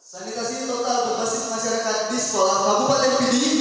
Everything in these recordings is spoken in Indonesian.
Sanitasi total berbasis masyarakat di sekolah Kabupaten Pidi.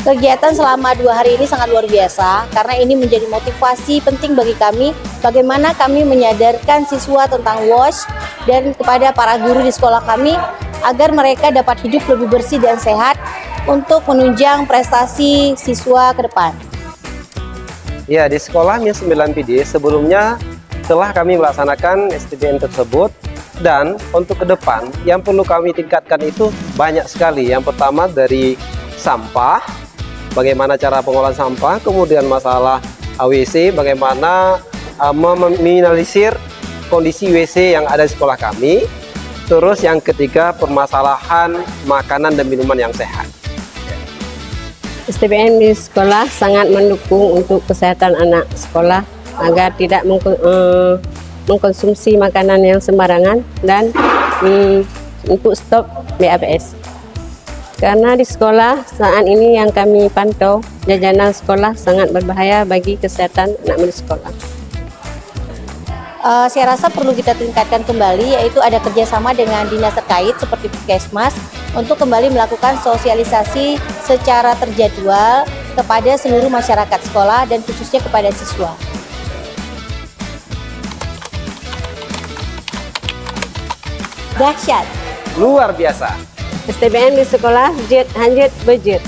Kegiatan selama 2 hari ini sangat luar biasa karena ini menjadi motivasi penting bagi kami bagaimana kami menyadarkan siswa tentang WOSH dan kepada para guru di sekolah kami agar mereka dapat hidup lebih bersih dan sehat untuk menunjang prestasi siswa ke depan. Ya, di sekolah Min 9 PD sebelumnya telah kami melaksanakan STBN tersebut, dan untuk ke depan yang perlu kami tingkatkan itu banyak sekali. Yang pertama dari sampah, bagaimana cara pengolahan sampah, kemudian masalah WC, bagaimana meminimalisir kondisi WC yang ada di sekolah kami. Terus yang ketiga, permasalahan makanan dan minuman yang sehat. STBN di sekolah sangat mendukung untuk kesehatan anak sekolah agar tidak mengkonsumsi makanan yang sembarangan dan untuk stop BAPS. Karena di sekolah saat ini yang kami pantau, jajanan sekolah sangat berbahaya bagi kesehatan anak murid sekolah. Saya rasa perlu kita tingkatkan kembali, yaitu ada kerjasama dengan dinas terkait seperti Puskesmas untuk kembali melakukan sosialisasi secara terjadwal kepada seluruh masyarakat sekolah dan khususnya kepada siswa. Dahsyat. Luar biasa. STBN di sekolah jet 100 budget.